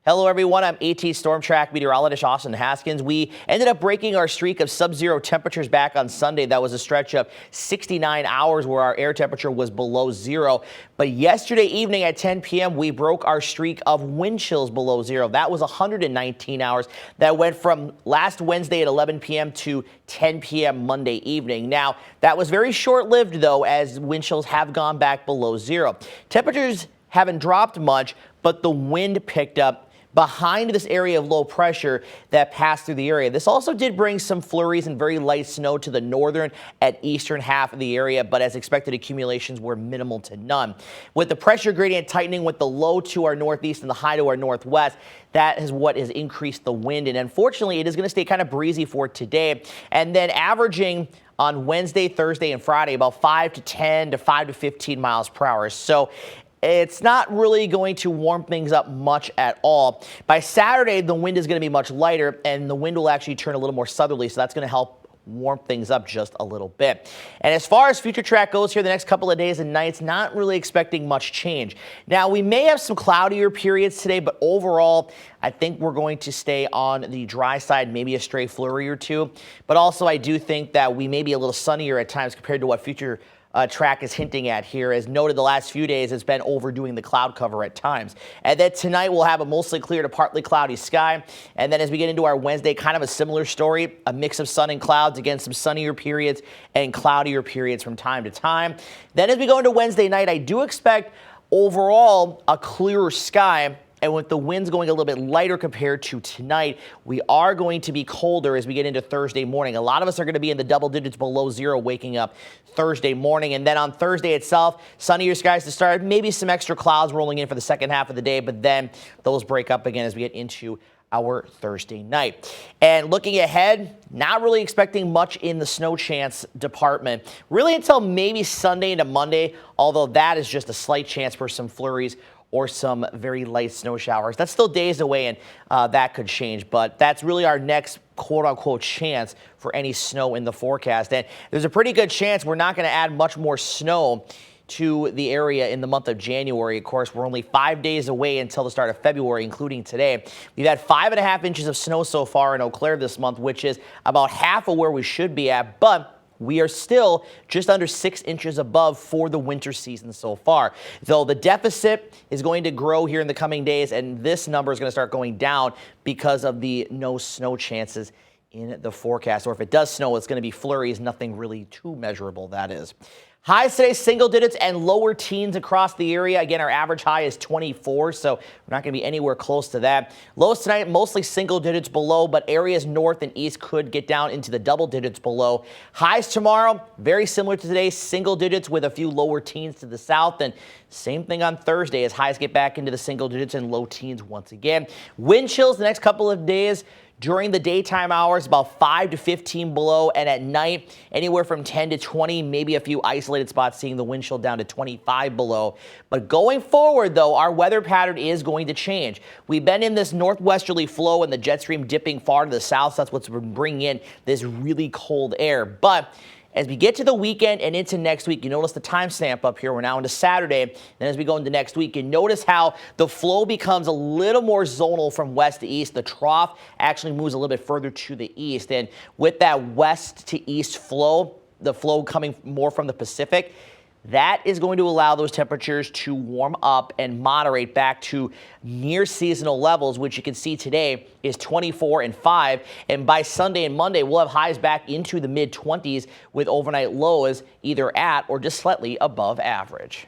Hello, everyone. I'm AT Storm Track meteorologist Austin Haskins. We ended up breaking our streak of sub-zero temperatures back on Sunday. That was a stretch of 69 hours where our air temperature was below zero. But yesterday evening at 10 p.m., we broke our streak of wind chills below zero. That was 119 hours. That went from last Wednesday at 11 p.m. to 10 p.m. Monday evening. Now, that was very short-lived, though, as wind chills have gone back below zero. Temperatures haven't dropped much, but the wind picked up behind this area of low pressure that passed through the area. This also did bring some flurries and very light snow to the northern and eastern half of the area, but as expected, accumulations were minimal to none. With the pressure gradient tightening with the low to our northeast and the high to our northwest, that is what has increased the wind. And unfortunately, it is going to stay kind of breezy for today. And then averaging on Wednesday, Thursday, and Friday about 5 to 10 to 5 to 15 miles per hour. So it's not really going to warm things up much at all. By Saturday, the wind is going to be much lighter, and the wind will actually turn a little more southerly, so that's going to help warm things up just a little bit. And as far as future track goes here the next couple of days and nights, not really expecting much change. Now, we may have some cloudier periods today, but overall, I think we're going to stay on the dry side, maybe a stray flurry or two. But also, I do think that we may be a little sunnier at times compared to what future track is hinting at here. As noted, the last few days it's been overdoing the cloud cover at times. And then tonight we'll have a mostly clear to partly cloudy sky. And then as we get into our Wednesday, kind of a similar story, a mix of sun and clouds, again, some sunnier periods and cloudier periods from time to time. Then as we go into Wednesday night, I do expect overall a clearer sky. And with the winds going a little bit lighter compared to tonight, we are going to be colder as we get into Thursday morning. A lot of us are going to be in the double digits below zero waking up Thursday morning. And then on Thursday itself, sunnier skies to start, maybe some extra clouds rolling in for the second half of the day, but then those break up again as we get into our Thursday night. And looking ahead, not really expecting much in the snow chance department, really until maybe Sunday into Monday, although that is just a slight chance for some flurries or some very light snow showers. That's still days away, and that could change, but that's really our next quote-unquote chance for any snow in the forecast. And there's a pretty good chance we're not going to add much more snow to the area in the month of January. Of course, we're only 5 days away until the start of February, including today. We've had 5.5 inches of snow so far in Eau Claire this month, which is about half of where we should be at, but we are still just under 6 inches above for the winter season so far. Though the deficit is going to grow here in the coming days, and this number is going to start going down because of the no snow chances in the forecast. Or if it does snow, it's going to be flurries, nothing really too measurable, that is. Highs today, single digits and lower teens across the area. Again, our average high is 24, so we're not going to be anywhere close to that. Lows tonight, mostly single digits below, but areas north and east could get down into the double digits below. Highs tomorrow, very similar to today, single digits with a few lower teens to the south. And same thing on Thursday as highs get back into the single digits and low teens once again. Wind chills the next couple of days. During the daytime hours, about 5 to 15 below, and at night, anywhere from 10 to 20, maybe a few isolated spots seeing the wind chill down to 25 below. But going forward, though, our weather pattern is going to change. We've been in this northwesterly flow and the jet stream dipping far to the south. So that's what's been bringing in this really cold air. But as we get to the weekend and into next week, you notice the timestamp up here. We're now into Saturday. Then as we go into next week, you notice how the flow becomes a little more zonal from west to east. The trough actually moves a little bit further to the east. And with that west to east flow, the flow coming more from the Pacific, that is going to allow those temperatures to warm up and moderate back to near seasonal levels, which you can see today is 24 and 5. And by Sunday and Monday, we'll have highs back into the mid-20s with overnight lows either at or just slightly above average.